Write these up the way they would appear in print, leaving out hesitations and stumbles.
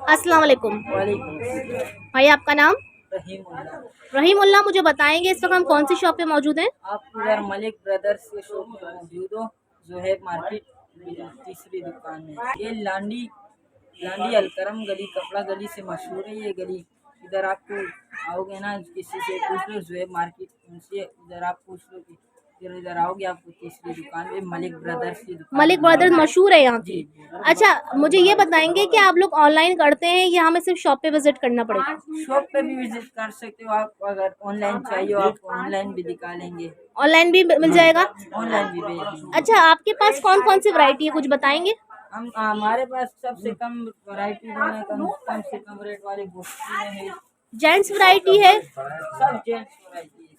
अस्सलाम वालेकुम। वालेकुम अस्सलाम। भाई आपका नाम? रहीमुल्लाह। रहीमुल्लाह। मुझे बताएंगे इस वक्त हम कौन सी शॉप पे मौजूद हैं? आप उधर मलिक ब्रदर्स के शॉप में मौजूद हो, जोहेब मार्केट तीसरी दुकान में। ये लांडी लांडी अलकरम गली कपड़ा गली से मशहूर है। ये गली इधर आपको आओगे ना, किसी से पूछ लो जोहेब मार्केट उनसे, इधर आप पूछ लो कि फिर इधर आओगे आपको तीसरी दुकान में मलिक ब्रदर्स की दुकान। मलिक ब्रदर्स मशहूर है यहाँ की। जी। अच्छा, मुझे ये बताएंगे कि आप लोग ऑनलाइन करते हैं या हमें सिर्फ शॉप पे विजिट करना पड़ेगा? शॉप पे भी विजिट कर सकते हो आप, अगर ऑनलाइन चाहिए हो आप ऑनलाइन भी दिखा लेंगे। ऑनलाइन भी मिल जाएगा? ऑनलाइन भी भेज देंगे। अच्छा, आपके पास कौन कौन सी वैरायटी है, कुछ बताएंगे? हमारे पास सबसे कम वैरायटी में कम से कम रेट वाले गोश्ती में है। जेंट्स वैरायटी है? सब जेंट्स वैरायटी है।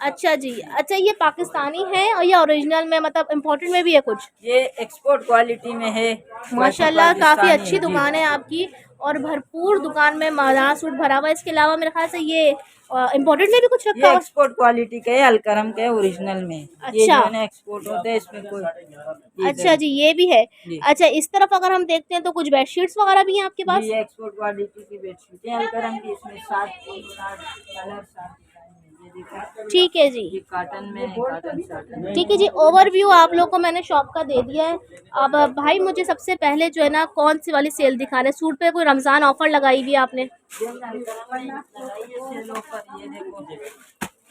अच्छा जी। अच्छा, ये पाकिस्तानी है और ये ओरिजिनल में, मतलब इम्पोर्टेड में भी है कुछ? ये एक्सपोर्ट क्वालिटी में है माशाल्लाह, काफ़ी अच्छी जी। दुकान है आपकी और भरपूर दुकान में माला सूट भरा हुआ है। इसके अलावा मेरे ख्याल से ये इम्पोर्टेड में भी कुछ रखा ये हुआ एक्सपोर्ट क्वालिटी का है, अलकरम का है ओरिजिनल में। ये अच्छा। जो है ना एक्सपोर्ट होता है, इसमें कोई है। अच्छा जी, ये भी है। जी। अच्छा, इस तरफ अगर हम देखते हैं तो कुछ बेडशीट्स वगैरह भी हैं आपके पास? ये एक्सपोर्ट क्वालिटी की बेडशीट है अलकरम की। इसमें 7 कलर 7 ये देखो। ठीक है जी। ये कॉटन में कॉटन साटन। ठीक है जी, ओवरव्यू आप लोग को मैंने शॉप का दे दिया है। अब भाई मुझे सबसे पहले जो है ना, कौन सी वाली सेल दिखा रहे हैं? सूट पे कोई रमज़ान ऑफर लगाई हुई है आपने? ये देखो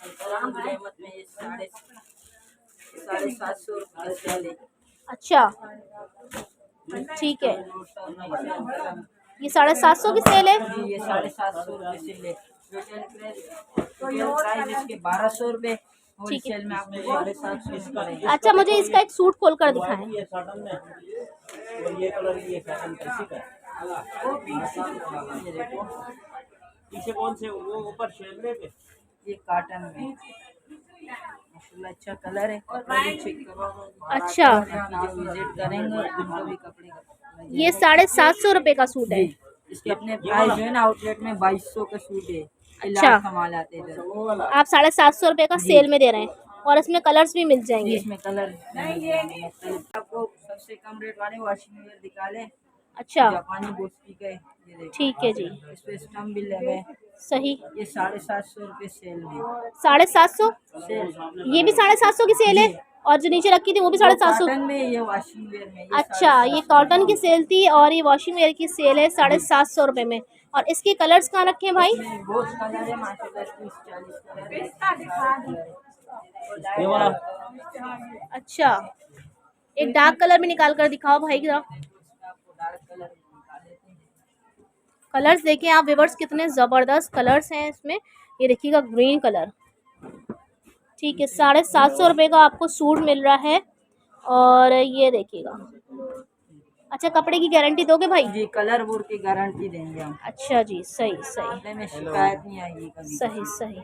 अलकरम रहमत में ये 750 रुपये सेल है। अच्छा, ठीक है। ये 750 की सेल है? जी, ये 750 रुपये सेल है। रिटेल प्राइस इसके 1200 रुपये, होलसेल में आपको 750 पड़ेगा। अच्छा, मुझे इसका एक सूट खोल कर दिखाएं। ये देखो, पीछे कौन से वो ऊपर शेरवे पे ये कॉटन में माशाल्लाह अच्छा कलर है। कपड़ा भी चेक करो। अच्छा, जो विजिट करेंगे उनको भी कपड़े का ये 750 रुपये का सूट है? जी। इसके अपने प्राइस जो है ना आउटलेट में 2200 का सूट है। अच्छा। कमाल आते हैं। आप 750 रुपये का सेल में दे रहे हैं और इसमें कलर्स भी मिल जाएंगे? इसमें कलर आपको सबसे कम रेट वाले वॉशिंग वेयर दिखा ले। अच्छा, जापानी बोस्टी का है, ये देखो। ठीक है जी। इस पे स्टम्प भी लगे। सही। ये 750 रुपये सेल में 750? सेल। ये भी 750 की सेल है? और जो नीचे रखी थी वो भी 750? कॉटन में, ये वॉशिंग वेयर में। अच्छा, ये कॉटन की सेल थी और ये वॉशिंग वेयर की सेल है 750 रुपये में। और इसके कलर्स कहाँ रखे हैं भाई? बहुत कलर है माशाल्लाह, 30-40 ये वाला कलर। अच्छा, एक डार्क कलर में निकाल कर दिखाओ भाई जरा। आपको डार्क कलर निकाल देते हैं। कलर्स देखें आप व्यूअर्स, कितने ज़बरदस्त कलर्स हैं इसमें। ये देखिएगा, ग्रीन कलर। ठीक है, 750 रुपये का आपको सूट मिल रहा है। और ये देखिएगा। अच्छा, कपड़े की गारंटी दोगे भाई? जी, कलर वुड की गारंटी देंगे हम। अच्छा जी, सही सही कपड़े में शिकायत नहीं आएगी कभी। सही सही।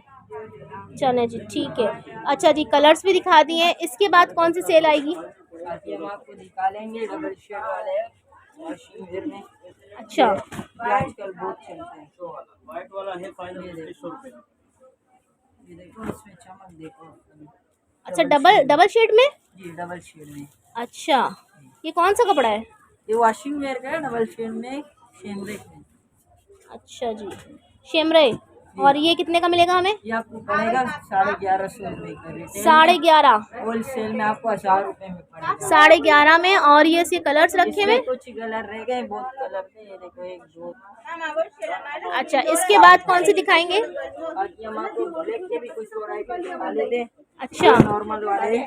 चले जी, ठीक है। अच्छा जी, कलर्स भी दिखा दिए हैं। इसके बाद कौन सी सेल आएगी? बाकी हम आपको निकालेंगे डबल शेड वाले वॉशिंग वेयर में। अच्छा, ये आजकल बहुत चलते हैं। व्हाइट वाला है फाइनल 2500 रुपये। ये देखो, इसमें चमक देखो। अच्छा, डबल डबल शेड में? जी, डबल शेड में। अच्छा, ये कौन सा कपड़ा है? ये वॉशिंग वेयर का है, डबल शेड में शेमरेक में। अच्छा जी, शेमरे। और ये कितने का मिलेगा हमें? ये आपको पड़ेगा 1150 रुपये का रिटेल। 1150? होलसेल में आपको 1000 रुपये में पड़ेगा। 1150 में। और ये से कलर्स रखे हुए? इसमें कुछ कलर रह गए, बहुत कलर थे। ये देखो, एक दो। अच्छा, इसके बाद कौन सी दिखाएंगे? बाकी हम आपको ब्लैक के भी कुछ वैरायटी दिखा लेते हैं। अच्छा, नॉर्मल वाले।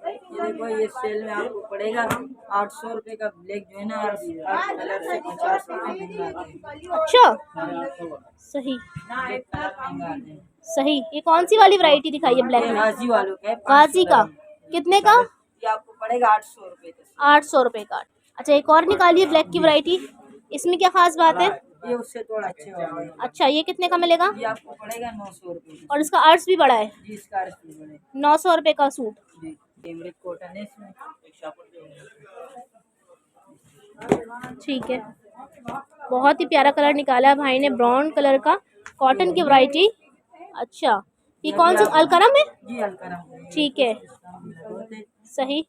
ये देखो, ये सेल में आपको पड़ेगा 800 रुपये का ब्लैक जो है ना, हर कलर से 50 रुपये महंगा आते हैं। अच्छा, सही ब्लैक कलर महंगा आते हैं। सही। ये कौन सी वाली वैरायटी दिखाई है ब्लैक ये में? गाजी वालों का है, गाजी का? कितने का? ये आपको पड़ेगा 800 रुपये का। 800 रुपये का। अच्छा, एक और निकालिए ब्लैक की वैरायटी। इसमें क्या खास बात है? ये उससे थोड़ा अच्छे वाले। अच्छा, ये कितने का मिलेगा? ये आपको पड़ेगा 900 रुपये का। और इसका अर्स भी बड़ा है? जी, इसका अर्थ भी बड़े। 900 रुपये का सूट। जी, कैमरिक कॉटन है इसमें। ठीक है, बहुत ही प्यारा कलर निकाला है भाई ने, ब्राउन कलर का, कॉटन की वैरायटी। अच्छा, ये कौन सा अलकरम है? जी, अलकरम। ठीक है, सही।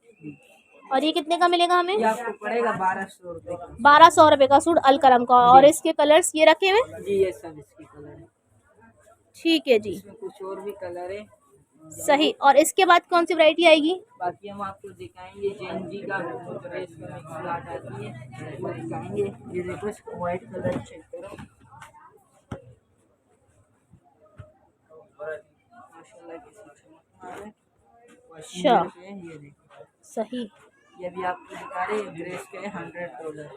और ये कितने का मिलेगा हमें? ये आपको पड़ेगा 1200 रुपये का। 1200 रुपये का सूट अलकरम का। और इसके कलर्स ये रखे हुए? जी ये सब इसके कलर है। ठीक है जी, इसमें कुछ और भी कलर है। सही। और इसके बाद कौन सी वैरायटी आएगी? बाकी हम आपको दिखाएंगे जैन जी का ड्रेस का मिक्स लाट आती है वो दिखाएंगे। ये देखो इसको व्हाइट कलर चेक करो, माशाल्लाह किसी चमकदार है। अच्छा, ये देखो सही। ये भी आपको दिखा रहे हैं, ड्रेस के $100।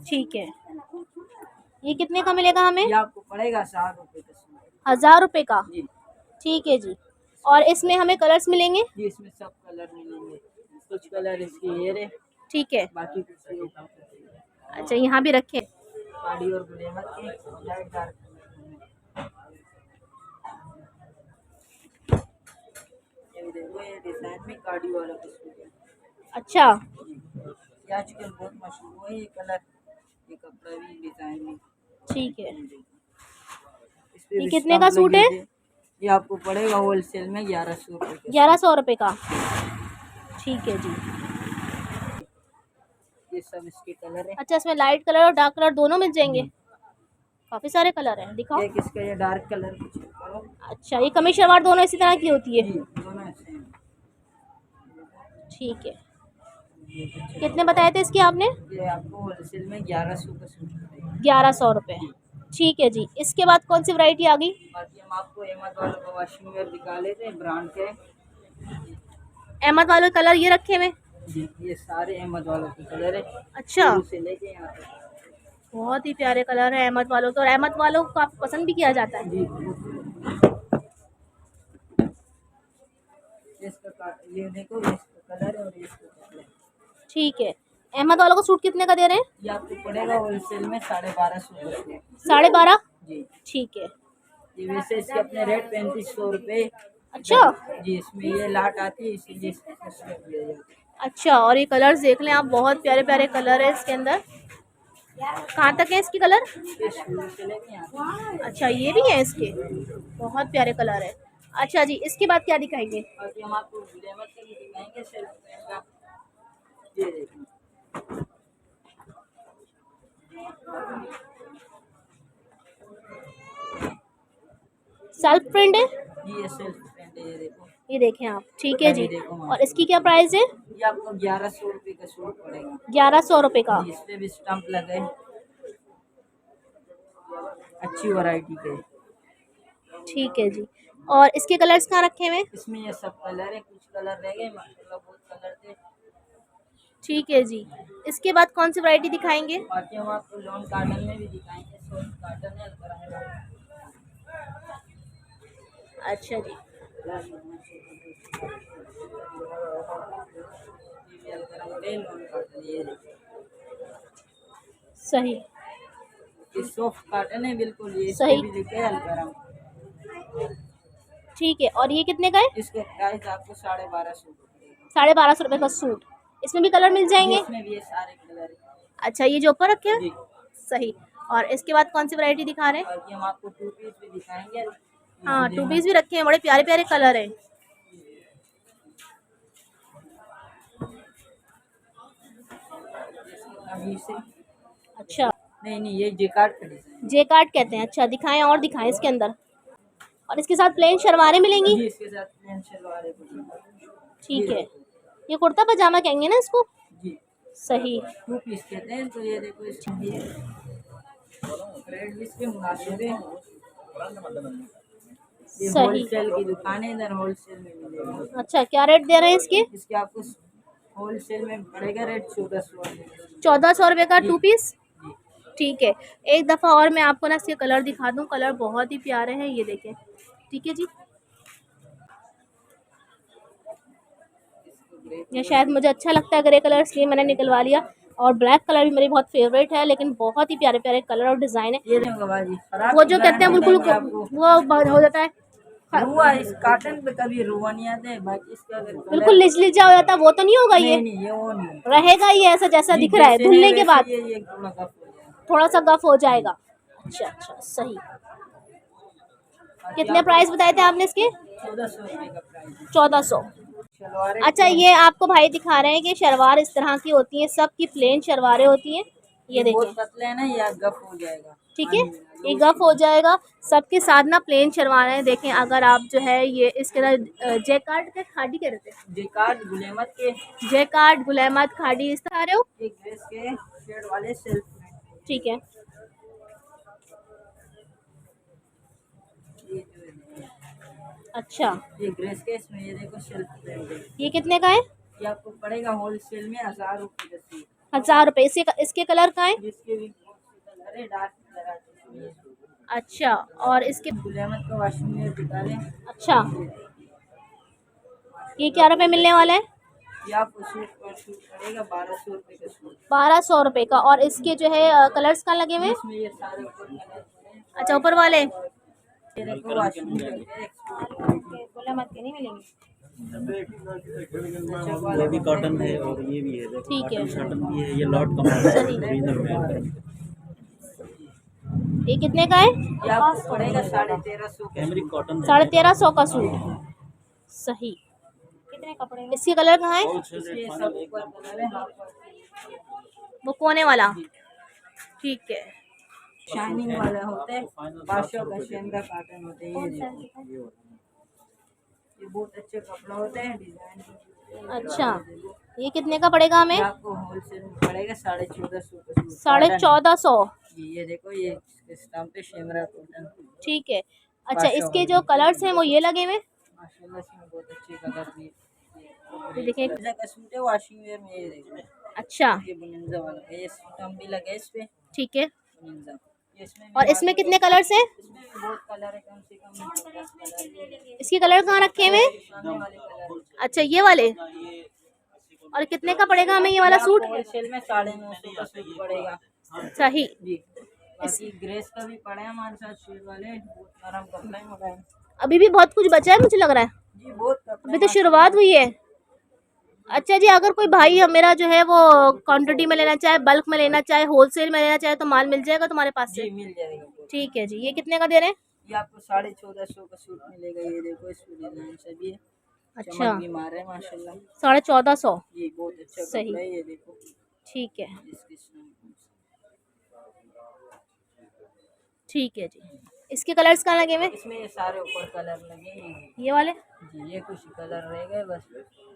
ठीक है, ये कितने का मिलेगा हमें? ये आपको पड़ेगा 60 रुपये का सूट। 1000 रुपये का। जी ठीक है जी। और इसमें हमें कलर्स मिलेंगे? जी इसमें सब कलर मिलेंगे। कुछ कलर इसके ये रहे, ठीक है। बाकी कुछ ये ऊपर अच्छा, यहाँ भी रखे। गाड़ी और ग्लैमर के लाइट डार्क ये देखो, ये डिजाइन में गाड़ी वाला सूट है। अच्छा, ये आजकल बहुत मशहूर हुआ है ये कलर, ये कपड़ा भी डिजाइन में। ठीक है। इस पे ये भी कितने स्टम्प का सूट लगे है? थे। ये आपको पड़ेगा होलसेल में 1100 रुपये का। 1100 रुपये का। ठीक है जी। ये सब इसके कलर है। अच्छा, इसमें लाइट कलर और डार्क कलर दोनों मिल जाएंगे? काफ़ी सारे कलर हैं, दिखाओ। ये किसका, ये डार्क कलर कुछ करो। अच्छा, ये कमीज शलवार दोनों इसी तरह की होती जी है? दोनों ऐसे हैं। ठीक है। कितने बताए थे इसके आपने? ये आपको होलसेल में 1100 का सूट पड़ेगा। 1100 रुपये। ठीक है जी। इसके बाद कौन सी वैरायटी आ गई? बाकी हम आपको अहमद वालों का वाशिंग वेयर दिखा लेते हैं, ब्रांड के। अहमद वाले कलर ये रखे हुए? जी ये सारे अहमद वालों के कलर है, अच्छा, शुरू से लेके यहाँ तक। बहुत ही प्यारे कलर है अहमद वालों के। और अहमद वालों को काफ़ी पसंद भी किया जाता है। जी ये देखो, ये इसका कलर है और ये इसका कलर है। ठीक है। अहमद वालों को सूट कितने का दे रहे हैं? ये आपको पड़ेगा होलसेल में 1250 रुपये। 12.5? जी ठीक है। ये वैसे इसके अपने रेट 3500 रुपये। अच्छा, जी इसमें ये लाट आती है इसीलिए इसको सस्ता किया जाता है। अच्छा। और ये कलर्स देख लें आप, बहुत प्यारे प्यारे कलर है इसके अंदर। कहाँ तक है इसकी कलर? ये शुरू से लेके यहाँ तक। अच्छा, ये भी है इसके, बहुत प्यारे कलर है। अच्छा जी, इसके बाद क्या दिखाएंगे? बाकी हम आपको ग्लैमर के भी दिखाएंगे सेल्फ पेंट का। ये देखिए सेल्फ प्रिंट है? जी ये सेल्फ पेंट है, ये देखो। ये देखें आप। ठीक है जी। देखो और इसकी क्या प्राइस है? ये आपको 1100 रुपये का सूट पड़ेगा। 1100 रुपये का। जी, इस पे भी स्टम्प लगे, अच्छी वैरायटी के। ठीक है जी। और इसके कलर्स कहाँ रखे हुए? इसमें ये सब कलर है, कुछ कलर रह गए, माशाल्लाह बहुत कलर थे। ठीक है जी। इसके बाद कौन सी वैरायटी दिखाएंगे? बाकी हम आपको लॉन कार्टन में भी दिखाएंगे, सॉफ्ट कार्टन है अलकरंगा। अच्छा जी। ये अलकरंगा है, लॉन कार्टन ये देखिए। सही। ये सॉफ्ट कार्टन है बिल्कुल, ये सही। इसके भी लिखे हैं अलकरंगा। ठीक है। और ये कितने का है? इसका प्राइस आपको 1250 रुपये। 1250 रुपये का सूट। इसमें भी कलर मिल जाएंगे? इसमें भी ये सारे कलर है। अच्छा, ये जो ऊपर रखे हैं? जी सही। और इसके बाद कौन सी वैरायटी दिखा रहे हैं? बाकी हम आपको 2 पीस भी दिखाएंगे। हाँ, 2 पीस भी रखे हैं, बड़े प्यारे प्यारे कलर हैं। अभी से अच्छा, नहीं ये जेकार्ड का डिजाइन। जे कार्ड कहते हैं। अच्छा, दिखाएं और दिखाएं इसके अंदर। और इसके साथ प्लेन शलवारें मिलेंगी? जी इसके साथ प्लेन शलवार है कुछ। ठीक है। ये कुर्ता पजामा कहेंगे ना इसको? जी सही। 2 पीस कहते हैं। तो ये देखो इसकी रेट भी इसके मुनासिब है। ये सही। होलसेल की दुकान है, इधर होलसेल में मिलेगा। अच्छा, क्या रेट दे रहे हैं इसके? इसके आपको होलसेल में पड़ेगा रेट 1400 रुपये। 1400 रुपये का 2 पीस। जी ठीक है। एक दफ़ा और मैं आपको ना इसके कलर दिखा दूँ, कलर बहुत ही प्यारे हैं, ये देखें। ठीक है जी। ये शायद मुझे अच्छा लगता है ग्रे कलर, इसलिए मैंने निकलवा लिया। और ब्लैक कलर भी मेरी बहुत फेवरेट है, लेकिन बहुत ही प्यारे प्यारे कलर और डिज़ाइन है। ये देखो बाजी, खराब वो जो कहते हैं बिल्कुल आपको वो हो जाता है, रुआ, इस काटन पे कभी रुआ नहीं आते हैं। बाकी इसका अगर कलर बिल्कुल लिचलिचा हो जाता है, वो तो नहीं होगा ये? नहीं ये वो नहीं रहेगा ये ऐसा जैसा दिख रहा है? जैसे धुलने के वैसे बाद ये थोड़ा कफ हो जाएगा। थोड़ा सा गफ हो जाएगा। अच्छा अच्छा, सही। कितने प्राइस बताए थे आपने इसके? 1400 रुपये का प्राइस है। 1400। शलवारें अच्छा, ये आपको भाई दिखा रहे हैं कि शलवार इस तरह की होती हैं, सब की प्लेन शलवारें होती हैं। ये बहुत देखें, पतले है ना, ये गफ हो जाएगा। ठीक है, ये गफ हो जाएगा। सबके साथ ना प्लेन शलवारें देखें। अगर आप जो है ये इसके अंदर जैकार्ड के खाड़ी के रहते हैं, जेकार्ड गुलेमत के जैकार्ड गुलेमत खाड़ी इस तरह रहे हो, एक ड्रेस के शेड वाले सेल्फ में। ठीक है। ये जो है, अच्छा, ये ड्रेस के इसमें ये देखो सेल्फ प्रिंट है। ये कितने का है? ये आपको पड़ेगा होलसेल में 1000 रुपये दस्ती। 1000 रुपये। इसके कलर का है? जिसके भी कलर है डार्क कलर आते हैं। अच्छा, और इसके, गुलेमत का वॉशिंग में दिखा रहे। अच्छा, ये क्या रुपये मिलने वाला है? ये आपको सूट पर सूट पड़ेगा 1200 रुपये का सूट। 1200 रुपये का। और इसके जो है कलर्स कहाँ लगे हुए हैं? इसमें ये सारे ऊपर कलर हैं। अच्छा, ऊपर वाले। ये देखो वॉशिंग में बोला मत के नहीं मिलेंगे। ये भी कॉटन है और ये भी है, देखो ठीक है। कॉटन शॉटन भी है। ये लॉट का माल है, ओरिजिनल में। ये कितने का है? ये आपको पड़ेगा 1350 का। कैमरिक कॉटन है। 1350 का सूट। सही। कितने कपड़े? इसके कलर कहाँ है? इसके सब ऊपर कलर है, हाफ वो कोने वाला, ठीक है। शाइनिंग वाला होता है। 500 का शेमरा कॉटन होता है। ये देखो, ये बहुत अच्छे कपड़ा होता है, डिजाइन। अच्छा, ये कितने का पड़ेगा हमें? ये आपको होलसेल में पड़ेगा 1450 का सूट। 1450। ये देखो, ये स्टम्प पे शेमरा कॉटन। ठीक है। अच्छा, इसके जो कलर्स हैं वो ये लगे हुए हैं। माशाल्लाह इसमें बहुत अच्छे कलर भी। ये देखिए। ये का सूट है वॉशिंग वेयर में। ये देखो, अच्छा, ये बुनिंजा वाला है। ये स्टम्प भी लगा है इस पे, ठीक है। बुनिंजा। ये इसमें भी और इसमें कितने कलर्स हैं? इसमें भी बहुत कलर है, कम से कम 10 कलर है। इसके कलर कहाँ रखे हुए हैं? सामने वाले कलर है। अच्छा, ये वाले। और कितने का पड़ेगा हमें ये वाला सूट? होलसेल में 950 का सूट पड़ेगा। सही। जी, बाकी ग्रेस का भी पड़ा है हमारे साथ शेड वाले, बहुत नरम कपड़ा है, मुलायम। अभी भी बहुत कुछ बचा है मुझे लग रहा है। जी बहुत कपड़ा अभी तो शुरुआत हुई है। अच्छा जी, अगर कोई भाई मेरा जो है वो क्वांटिटी में लेना चाहे, बल्क में लेना चाहे, होलसेल में लेना चाहे तो माल मिल जाएगा तुम्हारे पास जी से? मिल जाएगा। ठीक है जी। ये कितने का दे रहे हैं? ये आपको 1450 का सूट मिलेगा। ये देखो, इसमें डिजाइन सभी है। अच्छा, चमक भी मार रहे हैं माशाल्लाह। 1450। ये बहुत अच्छा सही। कपड़ा है। ये देखो, ठीक है, इसकी स्टम्प। ठीक है जी। इसके कलर्स कहाँ लगे हुए हैं? इसमें ये सारे ऊपर कलर लगे हैं। ये वाले, जी, ये कुछ कलर रह गए बस।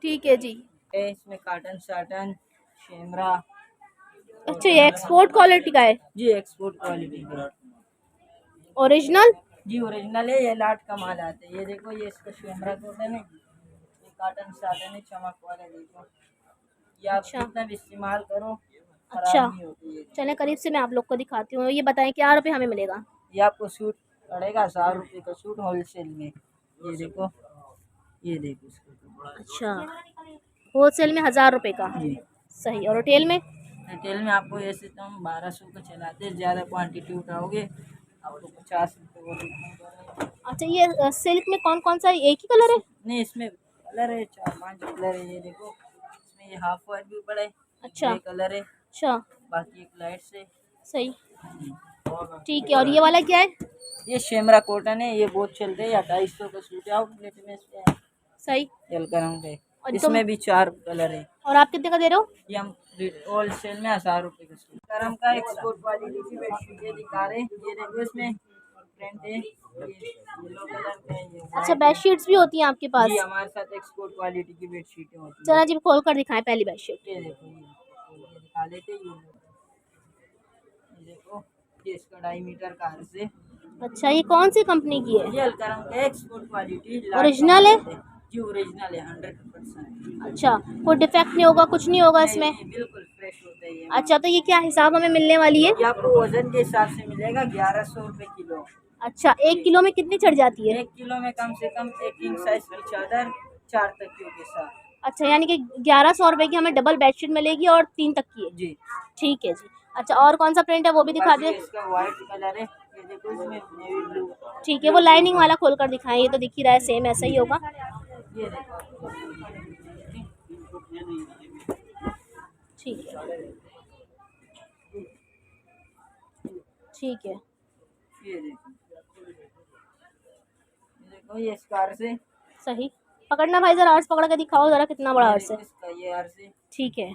ठीक है जी। इसमें काटन साटन शेमरा। अच्छा, ये एक्सपोर्ट क्वालिटी का है? जी एक्सपोर्ट क्वालिटी का। ओरिजिनल? जी ओरिजिनल है। ये लाट का माल आता है। ये देखो, ये इसका शेमरा कॉटन है, ये काटन साटन है, चमक वाला। देखो, ये आप अच्छा। कितना भी इस्तेमाल करो अच्छा, खराब नहीं होती है। चलें करीब से मैं आप लोग को दिखाती हूँ। ये बताएं क्या रुपये हमें मिलेगा? ये आपको सूट पड़ेगा 1000 रुपये का सूट होलसेल में। ये देखो, ये देखो इसको। अच्छा, होलसेल में 1000 रुपये का। जी, सही। और रिटेल में? रिटेल में आपको ऐसे तो हम 1200 का चलाते हैं। ज़्यादा क्वांटिटी उठाओगे आपको 50 रुपये वो डिस्काउंट। अच्छा, ये सिल्क में कौन कौन सा एक ही कलर है? नहीं, इसमें कलर है 4-5 कलर है। ये देखो, इसमें ये हाफ वाइट भी पड़ा है। अच्छा। ये कलर है, अच्छा, बाकी एक लाइट से। सही। ठीक है। और ये वाला क्या है? ये शेमरा कॉटन है। ये बहुत चलते हैं। 2800 का सूट है आउटलेट में इसमें। सही। जलकरम पे और इसमें भी 4 कलर है। और आप कितने का दे रहे हो? ये हम होलसेल में 1000 रुपये का सूट। करम का एक्सपोर्ट क्वालिटी की बेडशीट ये दिखा रहे हैं। ये देखो, इसमें प्रिंट है, ये येलो कलर का है। ये अच्छा, बेडशीट्स भी होती हैं आपके पास? जी, हमारे साथ एक्सपोर्ट क्वालिटी की बेडशीटें होती हैं। चला जी, खोल कर दिखाएं पहली बेडशीट। ये देखो, ये दिखा लेते हैं। ये देखो, ये इसका 2.5 मीटर का अर्ज है। अच्छा, ये कौन सी कंपनी की है? ये अलकरम का एक्सपोर्ट क्वालिटी ओरिजिनल है? जी ओरिजिनल है 100%। अच्छा, कोई डिफेक्ट नहीं होगा, कुछ नहीं होगा इसमें? नहीं, बिल्कुल फ्रेश होता है ये। अच्छा, तो ये क्या हिसाब हमें मिलने वाली है? ये आपको वजन के हिसाब से मिलेगा 1100 रुपये किलो। अच्छा, 1 किलो में कितनी चढ़ जाती है? 1 किलो में कम से कम एक किंग साइज की चादर 4 तकियों के साथ। अच्छा, यानी कि 1100 रुपये की हमें डबल बेडशीट मिलेगी और 3 तक की है। जी, ठीक है जी। अच्छा, और कौन सा प्रिंट है वो भी दिखा बाकी दें? इसका व्हाइट कलर है। ये देखो, इसमें नेवी ब्लू। ठीक है, वो लाइनिंग वाला खोल कर दिखाएं। ये तो दिख ही रहा है, सेम ऐसा ही होगा। ये देखो, ठीक है, ठीक है। ये देखो, ये देखो, ये स्कार से सही। पकड़ना भाई, जरा अर्स पकड़ के दिखाओ जरा कितना बड़ा अर्स है। इसका ये अर्स है, ठीक है,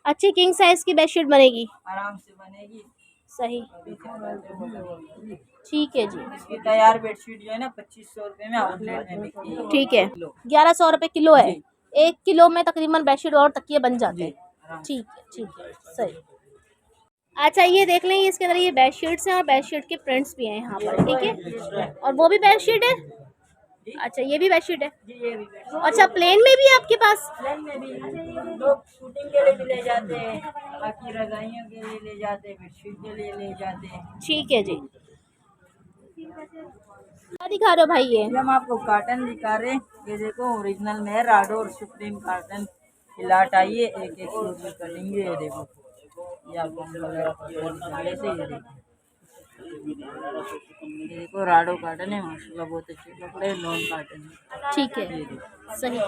अच्छी किंग साइज की बेडशीट बनेगी। आराम से बनेगी। सही, अभी क्या कहते हैं, ठीक है जी। इसकी तैयार बेडशीट जो है ना 2500 रुपये में आउटलेट में बिकती है। ठीक है, किलो। 1100 रुपये किलो है। जी। 1 किलो में तकरीबन बेडशीट और तकिए बन जाते जी, हैं। आराम से। ठीक है सही। अच्छा ये देख लें, इसके अंदर ये बेडशीट्स हैं और बेडशीट के प्रिंट्स भी हैं यहाँ पर, ठीक है। और वो भी बेडशीट है, अच्छा ये भी बेडशीट है। जी ये भी बेडशीट। अच्छा प्लेन में भी है आपके पास? प्लेन में भी लोग शूटिंग के लिए भी ले जाते हैं, बाकी रजाइयों के लिए ले जाते हैं, बेडशीट के लिए ले जाते हैं। ठीक है जी। क्या दिखा रहे हो भाई ये? हम आपको कॉटन दिखा रहे हैं, ये देखो ओरिजिनल में है, राडो और सुप्रीम कॉटन लाट आई है, एक एक सूट में करेंगे। ये देखो, ये आपको ऐसे ये देखो, ये देखो राडो कॉटन है, माशाल्लाह बहुत अच्छे कपड़े, नॉन कॉटन है। ठीक है ये देखो, सही।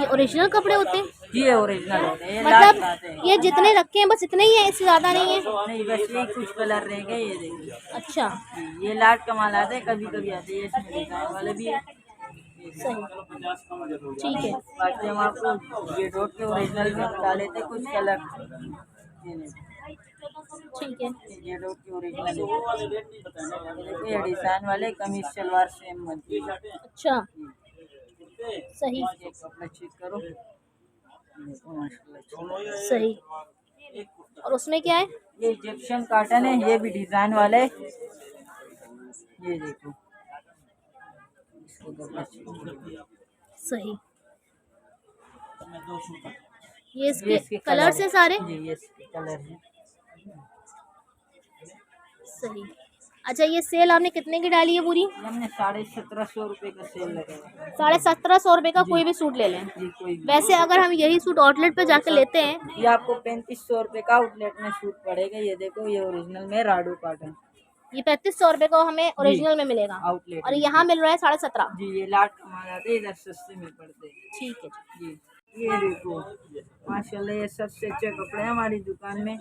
ये ओरिजिनल कपड़े होते हैं? जी ये ओरिजिनल होते हैं, ये लाट मतलब आते हैं। ये जितने रखे हैं बस इतने ही है, इससे ज्यादा नहीं है? नहीं बस ये कुछ कलर रह गए, ये देखो। अच्छा जी, ये लाट कमाल आते हैं, कभी कभी आते हैं, इसमें डिजाइन वाले भी है। सही, ठीक है। बाकी हम आपको ये डॉट के ओरिजिनल में बता लेते हैं कुछ कलर। ये देखो, ठीक है ये डॉट के ओरिजिनल है। ये देखो ये डिजाइन वाले कमीज सलवार सेम बनती है। अच्छा सही ये कपड़ा चेक करो, देखो माशाल्लाह। सही। और उसमें क्या है? ये इजिप्शियन कॉटन है, ये भी डिजाइन वाले। ये देखो, इसको कपड़ा चेक करो। सही। ये ये इसके इसके कलर से सारे? जी ये इसके कलर है। सही। अच्छा ये सेल आपने कितने की डाली है पूरी? ये हमने 1750 रुपये का सेल लगाया। 1750 रुपये का कोई भी सूट ले लें। जी कोई भी। वैसे अगर हम यही सूट आउटलेट पे जाके लेते हैं, ये आपको 3500 रुपये का आउटलेट में सूट पड़ेगा। ये देखो ये ओरिजिनल में राडो कॉटन, ये 3500 रुपये को हमें ओरिजिनल में मिलेगा आउटलेट और में। यहाँ मिल रहा है 1750। जी ये लाट कमा जाते हैं, इधर सस्ते में पड़ते हैं। ठीक है जी। जी ये देखो माशाल्लाह, ये सबसे अच्छे कपड़े हैं हमारी दुकान में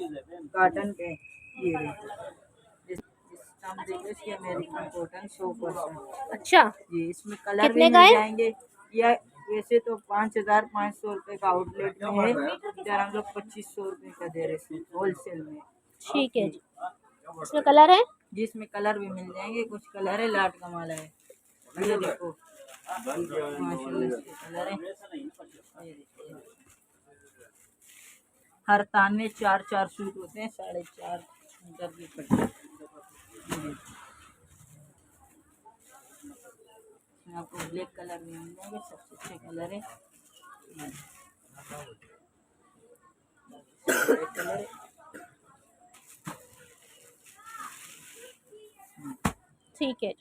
कॉटन के। ये देखो, हम देखें इसकी अमेरिकन कॉटन 100%। अच्छा जी इसमें कलर भी कितने मिल का है? जाएंगे। या वैसे तो 5500 रुपये का आउटलेट में है, इधर हम लोग 2500 रुपये का दे रहे हैं होलसेल में। ठीक है जी। इसमें कलर है? जिसमें कलर भी मिल जाएंगे, कुछ कलर है, लाट कमाल है। ये देखो माशाल्लाह इसके कलर है। ये देखिए, हर तान में 4-4 सूट होते हैं, 4.5 मीटर की कटी। ये देखो, इसमें आपको ब्लैक कलर भी मिल जाएंगे, सबसे अच्छे कलर है। ये कलर है। ठीक है।